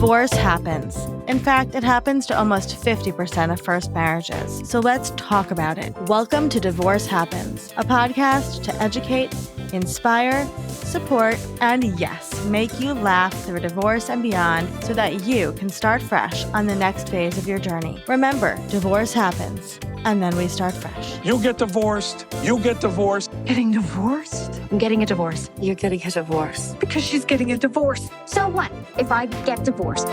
Divorce happens. In fact, it happens to almost 50% of first marriages. So let's talk about it. Welcome to Divorce Happens, a podcast to educate, inspire, support, and yes, make you laugh through divorce and beyond so that you can start fresh on the next phase of your journey. Remember, divorce happens, and then we start fresh. You get divorced. You get divorced. Getting divorced? I'm getting a divorce. You're getting a divorce. Because she's getting a divorce. So what if I get divorced?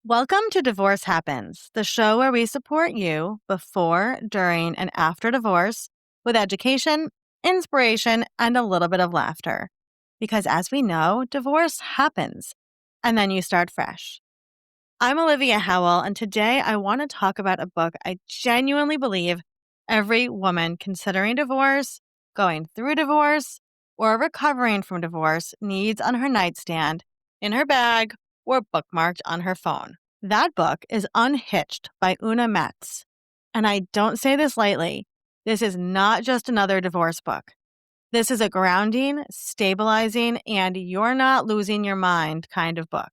Welcome to Divorce Happens, the show where we support you before, during, and after divorce with education, inspiration, and a little bit of laughter. Because as we know, divorce happens, and then you start fresh. I'm Olivia Howell, and today I want to talk about a book I genuinely believe every woman considering divorce, going through divorce, or recovering from divorce needs on her nightstand, in her bag, or bookmarked on her phone. That book is Unhitched by Oona Metz. And I don't say this lightly. This is not just another divorce book. This is a grounding, stabilizing, and you're not losing your mind kind of book.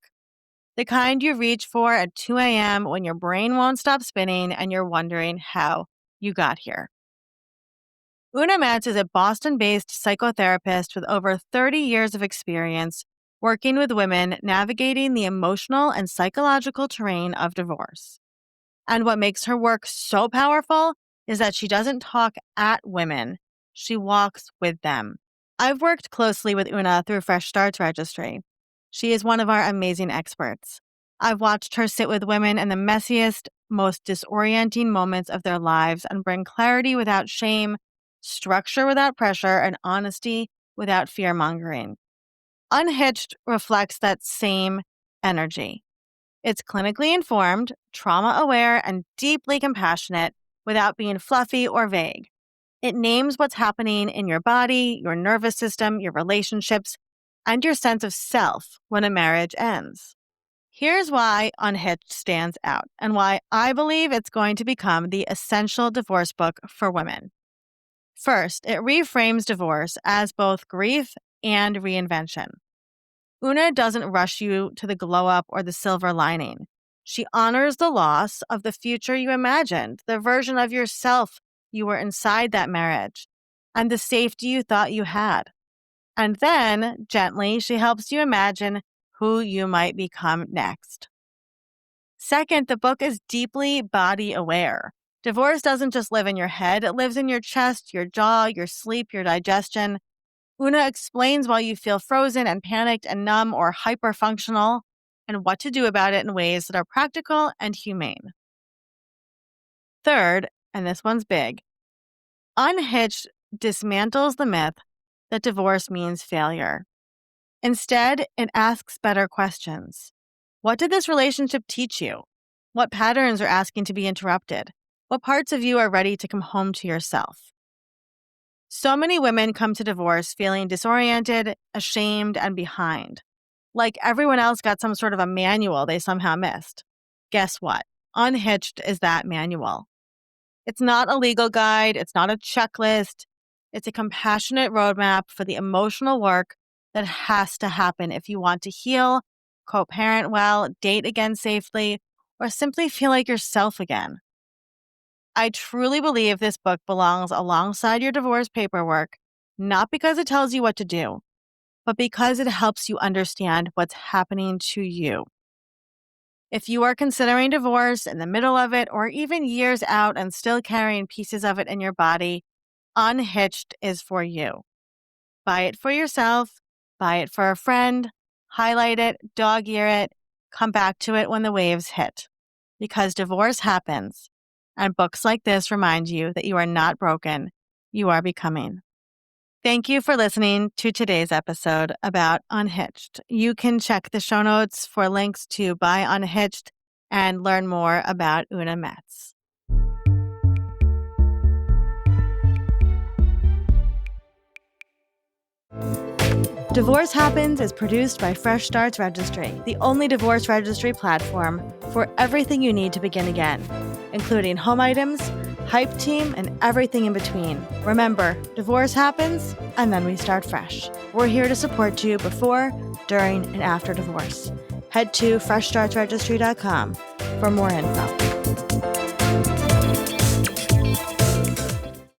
The kind you reach for at 2 a.m. when your brain won't stop spinning and you're wondering how you got here. Oona Metz is a Boston-based psychotherapist with over 30 years of experience working with women navigating the emotional and psychological terrain of divorce. And what makes her work so powerful is that she doesn't talk at women. She walks with them. I've worked closely with Oona through Fresh Starts Registry. She is one of our amazing experts. I've watched her sit with women in the messiest, most disorienting moments of their lives and bring clarity without shame, structure without pressure, and honesty without fear-mongering. Unhitched reflects that same energy. It's clinically informed, trauma-aware, and deeply compassionate without being fluffy or vague. It names what's happening in your body, your nervous system, your relationships, and your sense of self when a marriage ends. Here's why Unhitched stands out and why I believe it's going to become the essential divorce book for women. First, it reframes divorce as both grief and reinvention. Oona doesn't rush you to the glow-up or the silver lining. She honors the loss of the future you imagined, the version of yourself you were inside that marriage, and the safety you thought you had. And then, gently, she helps you imagine who you might become next. Second, the book is deeply body-aware. Divorce doesn't just live in your head, it lives in your chest, your jaw, your sleep, your digestion. Oona explains why you feel frozen and panicked and numb or hyperfunctional, and what to do about it in ways that are practical and humane. Third, and this one's big, Unhitched dismantles the myth that divorce means failure. Instead, it asks better questions. What did this relationship teach you? What patterns are asking to be interrupted? What parts of you are ready to come home to yourself? So many women come to divorce feeling disoriented, ashamed, and behind. Like everyone else got some sort of a manual they somehow missed. Guess what? Unhitched is that manual. It's not a legal guide. It's not a checklist. It's a compassionate roadmap for the emotional work that has to happen if you want to heal, co-parent well, date again safely, or simply feel like yourself again. I truly believe this book belongs alongside your divorce paperwork, not because it tells you what to do, but because it helps you understand what's happening to you. If you are considering divorce in the middle of it, or even years out and still carrying pieces of it in your body, Unhitched is for you. Buy it for yourself, buy it for a friend, highlight it, dog-ear it, come back to it when the waves hit. Because divorce happens, and books like this remind you that you are not broken, you are becoming. Thank you for listening to today's episode about Unhitched. You can check the show notes for links to buy Unhitched and learn more about Oona Metz. Divorce Happens is produced by Fresh Starts Registry, the only divorce registry platform for everything you need to begin again, including home items, hype team, and everything in between. Remember, divorce happens and then we start fresh. We're here to support you before, during, and after divorce. Head to freshstartsregistry.com for more info.